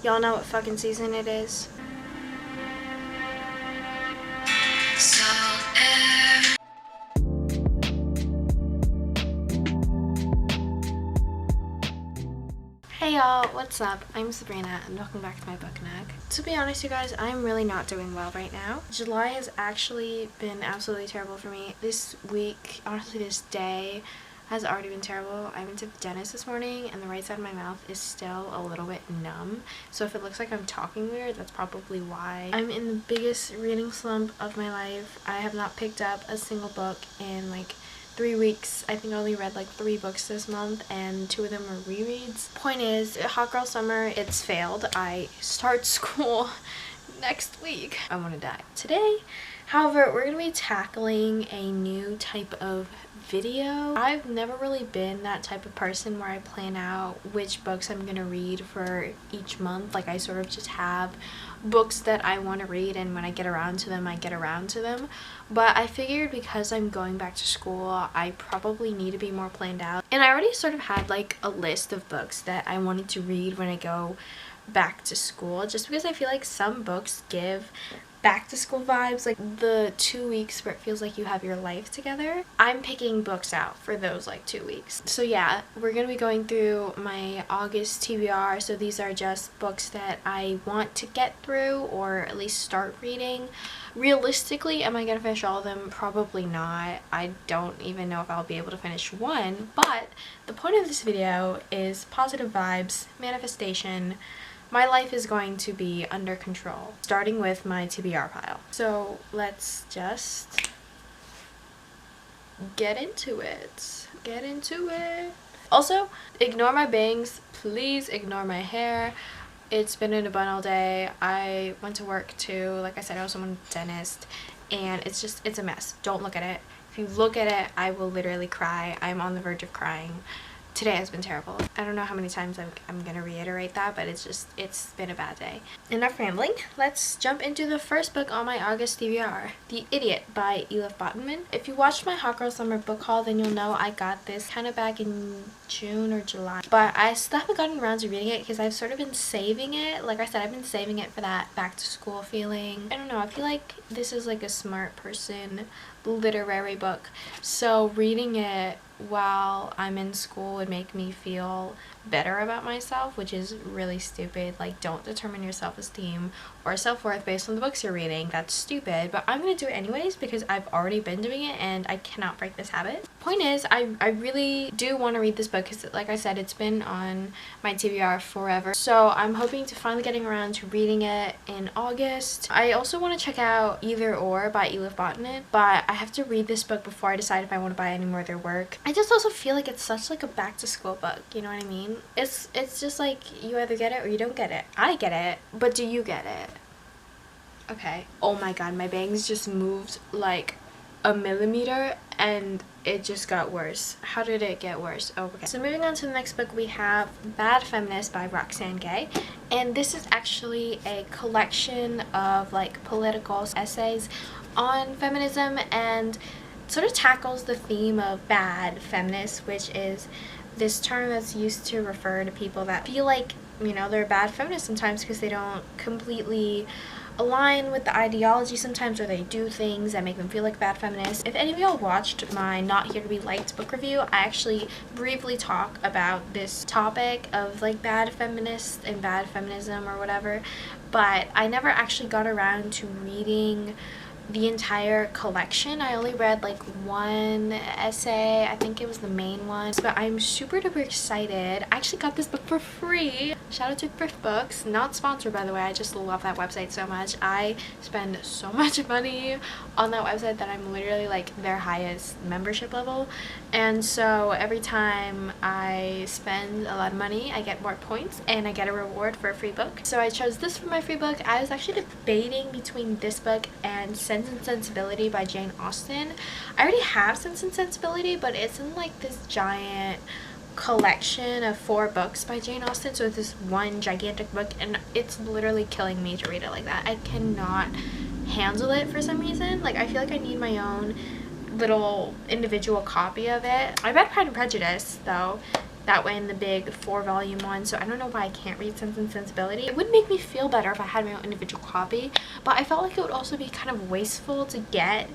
Y'all know what fucking season it is? Hey y'all, what's up? I'm Sabrina and welcome back to my book nug. To be honest you guys, I'm really not doing well right now. July has actually been absolutely terrible for me. This week, honestly this day, has already been terrible. I went to the dentist this morning and the right side of my mouth is still a little bit numb. So if it looks like I'm talking weird, that's probably why. I'm in the biggest reading slump of my life. I have not picked up a single book in like 3 weeks. I think I only read like 3 books this month and 2 of them were rereads. Point is, hot girl summer, it's failed. I start school next week. I want to die. Today, however, we're going to be tackling a new type of video. I've never really been that type of person where I plan out which books I'm going to read for each month. Like I sort of just have books that I want to read and when I get around to them, I get around to them. But I figured because I'm going back to school, I probably need to be more planned out. And I already sort of had like a list of books that I wanted to read when I go back to school, just because I feel like some books give back to school vibes, like the 2 weeks where it feels like you have your life together. I'm picking books out for those like 2 weeks. So yeah, we're gonna be going through my August TBR. So these are just books that I want to get through or at least start reading. Realistically, am I gonna finish all of them? Probably not. I don't even know if I'll be able to finish one, but the point of this video is positive vibes, manifestation. My life is going to be under control, starting with my TBR pile. So let's just get into it. Get into it. Also, ignore my bangs. Please ignore my hair. It's been in a bun all day. I went to work too. Like I said, I also went to the dentist. And it's a mess. Don't look at it. If you look at it, I will literally cry. I'm on the verge of crying. Today has been terrible. I don't know how many times I'm gonna reiterate that, but it's been a bad day. Enough rambling. Let's jump into the first book on my August TBR, The Idiot by Elif Botman. If you watched my Hot Girl Summer book haul, then you'll know I got this kind of back in June or July. But I still haven't gotten around to reading it because I've sort of been saving it. Like I said, I've been saving it for that back to school feeling. I don't know, I feel like this is like a smart person literary book. So reading it while I'm in school would make me feel better about myself, which is really stupid. Like, don't determine your self-esteem or self-worth based on the books you're reading. That's stupid, but I'm gonna do it anyways because I've already been doing it and I cannot break this habit. Point is, I really do want to read this book because like I said, it's been on my TBR forever. So I'm hoping to finally getting around to reading it in August. I also want to check out Either Or by Elif Botman, but I have to read this book before I decide if I want to buy any more of their work. I just also feel like it's such like a back to school book, you know what I mean? It's just like you either get it or you don't get it. I get it, but do you get it? Okay. Oh my god, my bangs just moved like a millimeter and it just got worse. How did it get worse? Oh, okay. So moving on to the next book, we have Bad Feminist by Roxane Gay, and this is actually a collection of like political essays on feminism and sort of tackles the theme of bad feminists, which is this term that's used to refer to people that feel like, you know, they're bad feminists sometimes because they don't completely align with the ideology sometimes, or they do things that make them feel like bad feminists. If any of y'all watched my Not Here to Be Liked book review, I actually briefly talk about this topic of like bad feminists and bad feminism or whatever, but I never actually got around to reading the entire collection. I only read like one essay. I think it was the main one, but I'm super duper excited. I actually got this book for free. Shout out to Thrift Books. Not sponsored, by the way. I just love that website so much. I spend so much money on that website that I'm literally like their highest membership level, and so every time I spend a lot of money I get more points and I get a reward for a free book. So I chose this for my free book. I was actually debating between this book and Sense and Sensibility by Jane Austen. I already have Sense and Sensibility, but it's in like this giant collection of 4 books by Jane Austen, so it's this one gigantic book and it's literally killing me to read it like that. I cannot handle it for some reason. Like I feel like I need my own little individual copy of it. I read Pride and Prejudice though, that way in the big 4-volume one, so I don't know why I can't read Sense and Sensibility. It would make me feel better if I had my own individual copy, but I felt like it would also be kind of wasteful to get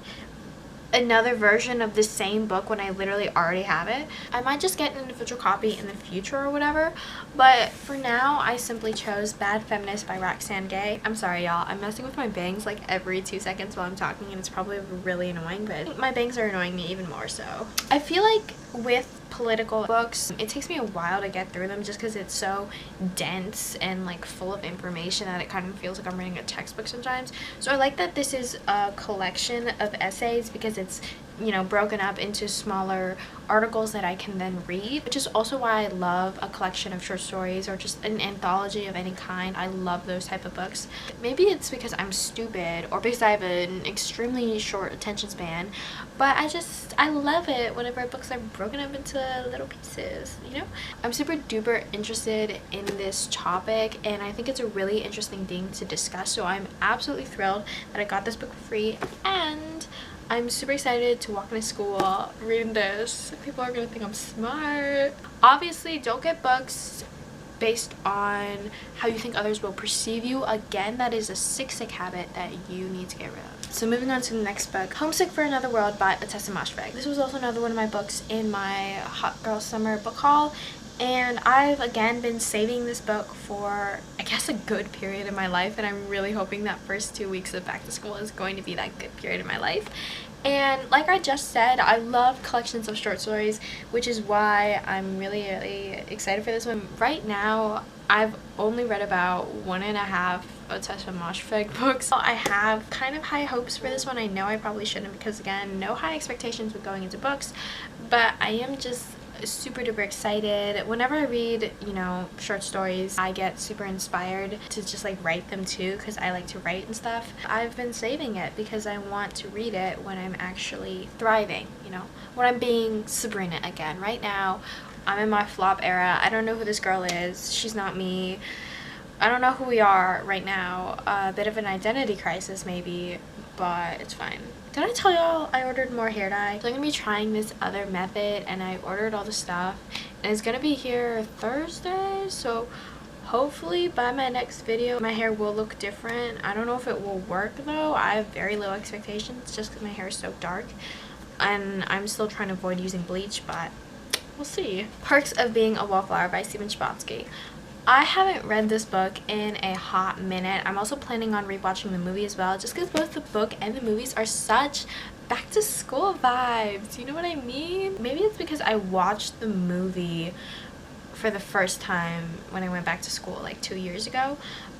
another version of the same book when I literally already have it. I might just get an individual copy in the future or whatever, but for now I simply chose Bad Feminist by Roxane Gay. I'm sorry y'all, I'm messing with my bangs like every 2 seconds while I'm talking, and it's probably really annoying, but my bangs are annoying me even more so. I feel like with political books, it takes me a while to get through them just because it's so dense and like full of information that it kind of feels like I'm reading a textbook sometimes. So I like that this is a collection of essays because it's, you know, broken up into smaller articles that I can then read, which is also why I love a collection of short stories or just an anthology of any kind. I love those type of books. Maybe it's because I'm stupid or because I have an extremely short attention span, but I love it whenever books are broken up into little pieces, you know? I'm super duper interested in this topic, and I think it's a really interesting thing to discuss, so I'm absolutely thrilled that I got this book for free, and I'm super excited to walk into school reading this. People are gonna think I'm smart. Obviously, don't get books based on how you think others will perceive you. Again, that is a sick habit that you need to get rid of. So moving on to the next book, Homesick for Another World by Tessa Moshfegh. This was also another one of my books in my Hot Girl Summer book haul, and I've again been saving this book for, I guess, a good period in my life, and I'm really hoping that first 2 weeks of back to school is going to be that good period in my life. And like I just said, I love collections of short stories, which is why I'm really excited for this one. Right now, I've only read about 1.5 of Tessa Moshfegh books. So I have kind of high hopes for this one. I know I probably shouldn't because, again, no high expectations with going into books, but I am just super duper excited. Whenever I read, you know, short stories, I get super inspired to just like write them too, because I like to write and stuff. I've been saving it because I want to read it when I'm actually thriving, you know, when I'm being Sabrina again. Right now I'm in my flop era. I don't know who this girl is. She's not me. I don't know who we are right now. A bit of an identity crisis maybe, but it's fine. Did I tell y'all I ordered more hair dye? So I'm gonna be trying this other method, and I ordered all the stuff, and it's gonna be here Thursday, so hopefully by my next video my hair will look different. I don't know if it will work though. I have very low expectations just because my hair is so dark, and I'm still trying to avoid using bleach, but we'll see. Perks of Being a Wallflower by Stephen Chbosky. I haven't read this book in a hot minute. I'm also planning on rewatching the movie as well, just because both the book and the movies are such back to school vibes. You know what I mean? Maybe it's because I watched the movie for the first time when I went back to school like 2 years ago,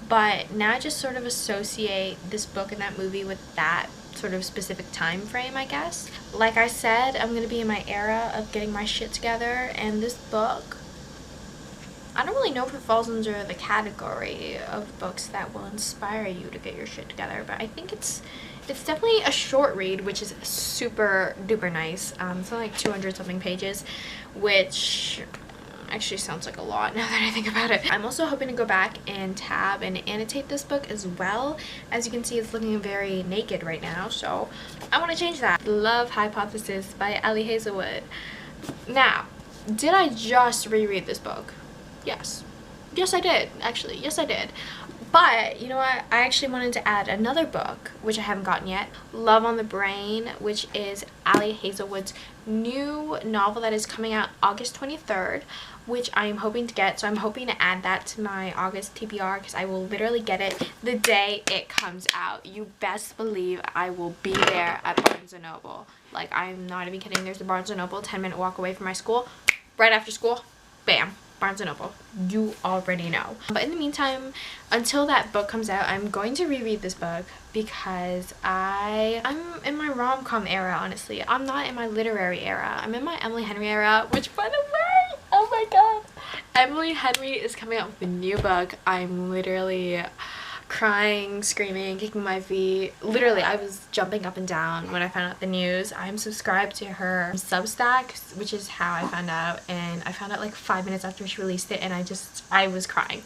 but now I just sort of associate this book and that movie with that sort of specific time frame, I guess. Like I said, I'm gonna be in my era of getting my shit together, and this book, I don't really know if it falls under the category of books that will inspire you to get your shit together, but I think it's definitely a short read, which is super duper nice. It's only like 200 something pages, which actually sounds like a lot now that I think about it. I'm also hoping to go back and tab and annotate this book as well. As you can see, it's looking very naked right now, so I want to change that. Love Hypothesis by Ali Hazelwood. Now, did I just reread this book? Yes. Yes, I did. Actually, yes, I did. But, you know what? I actually wanted to add another book, which I haven't gotten yet. Love on the Brain, which is Ali Hazelwood's new novel that is coming out August 23rd, which I am hoping to get. So I'm hoping to add that to my August TBR, because I will literally get it the day it comes out. You best believe I will be there at Barnes & Noble. Like, I'm not even kidding. There's a Barnes & Noble 10-minute walk away from my school. Right after school, bam. Barnes & Noble. You already know. But in the meantime, until that book comes out, I'm going to reread this book because I'm in my rom-com era, honestly. I'm not in my literary era. I'm in my Emily Henry era, which, by the way, oh my god, Emily Henry is coming out with a new book. I'm literally crying, screaming, kicking my feet. Literally, I was jumping up and down when I found out the news. I'm subscribed to her Substack, which is how I found out, and I found out like 5 minutes after she released it, and I was crying.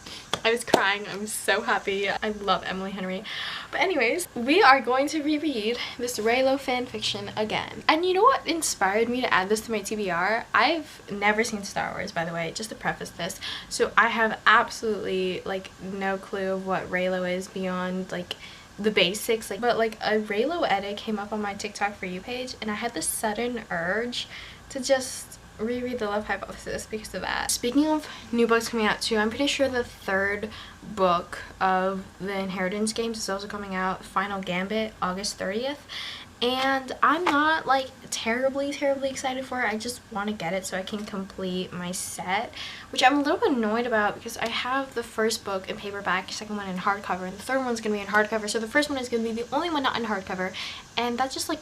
I was crying. I was so happy. I love Emily Henry. But anyways, we are going to reread this Reylo fanfiction again. And you know what inspired me to add this to my TBR? I've never seen Star Wars, by the way, just to preface this. So I have absolutely like no clue of what Reylo is beyond like the basics. But like a Reylo edit came up on my TikTok For You page, and I had this sudden urge to just reread The Love Hypothesis because of that. Speaking of new books coming out too, I'm pretty sure the 3rd book of the Inheritance games is also coming out, Final Gambit, August 30th. And I'm not like terribly excited for it. I just want to get it so I can complete my set, which I'm a little bit annoyed about because I have the 1st book in paperback, 2nd one in hardcover, and the 3rd one's gonna be in hardcover. So the 1st one is gonna be the only one not in hardcover, and that just like,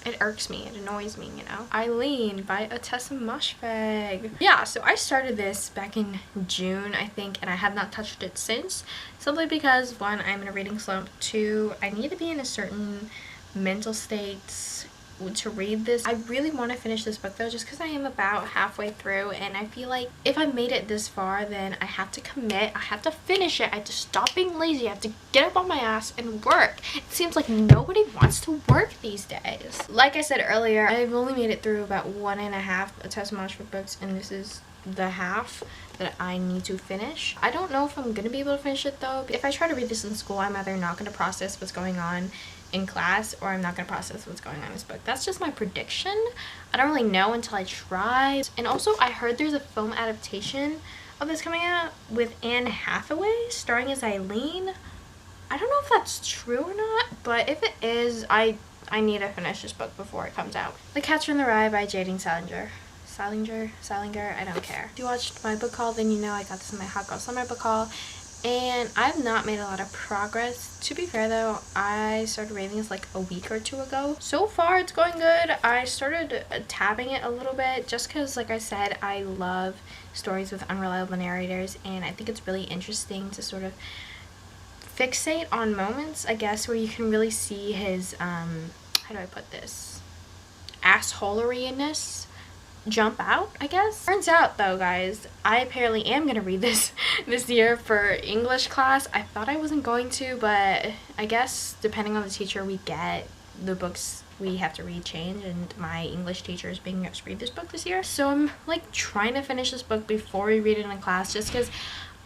it irks me, it annoys me, you know. Eileen by Atessa Mushfeg. Yeah, so I started this back in June, I think, and I have not touched it since, simply because 1, I'm in a reading slump, 2, I need to be in a certain mental state to read this. I really want to finish this book though, just because I am about halfway through, and I feel like if I made it this far, then I have to commit, I have to finish it, I have to stop being lazy, I have to get up on my ass and work. It seems like nobody wants to work these days. Like I said earlier, I've only made it through about 1.5 Atessa Mushfeg books, and this is the half that I need to finish. I don't know if I'm gonna be able to finish it though. If I try to read this in school, I'm either not gonna process what's going on in class, or I'm not gonna process what's going on in this book. That's just my prediction. I don't really know until I try. And also, I heard there's a film adaptation of this coming out with Anne Hathaway starring as Eileen. I don't know if that's true or not, but if it is, I need to finish this book before it comes out. The Catcher in the Rye by Jading Salinger, I don't care. If you watched my book haul, then you know I got this in my Hot Girl Summer book haul. And I've not made a lot of progress. To be fair though, I started reading this like a week or 2 ago. So far it's going good. I started tabbing it a little bit just because, like I said, I love stories with unreliable narrators, and I think it's really interesting to sort of fixate on moments, I guess, where you can really see his how do I put this, assholery-ness jump out, I guess. Turns out though, guys, I apparently am gonna read this year for English class. I thought I wasn't going to, but I guess depending on the teacher we get, the books we have to read change, and my English teacher is making us read this book this year. So I'm like trying to finish this book before we read it in class, just because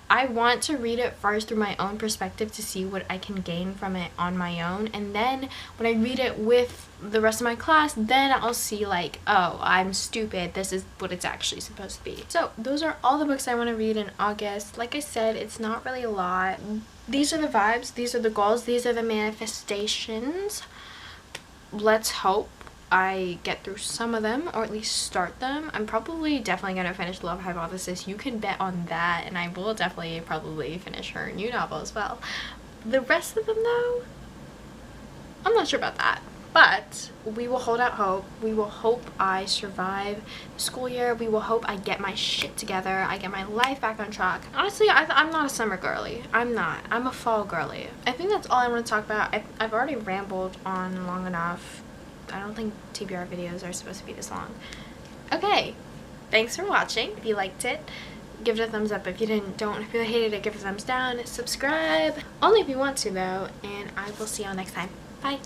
I want to read it first through my own perspective to see what I can gain from it on my own, and then when I read it with the rest of my class, then I'll see like, oh, I'm stupid, this is what it's actually supposed to be. So those are all the books I want to read in August. Like I said, it's not really a lot. These are the vibes, these are the goals, these are the manifestations. Let's hope I get through some of them, or at least start them. I'm probably definitely gonna finish Love Hypothesis. You can bet on that, and I will definitely probably finish her new novel as well. The rest of them though, I'm not sure about that. But we will hold out hope. We will hope I survive the school year. We will hope I get my shit together. I get my life back on track. Honestly, I'm not a summer girly. I'm not. I'm a fall girly. I think that's all I want to talk about. I've already rambled on long enough. I don't think TBR videos are supposed to be this long. Okay, thanks for watching. If you liked it, give it a thumbs up. If you don't, if you hated it, give it a thumbs down. Subscribe. Only if you want to though, and I will see y'all next time. Bye.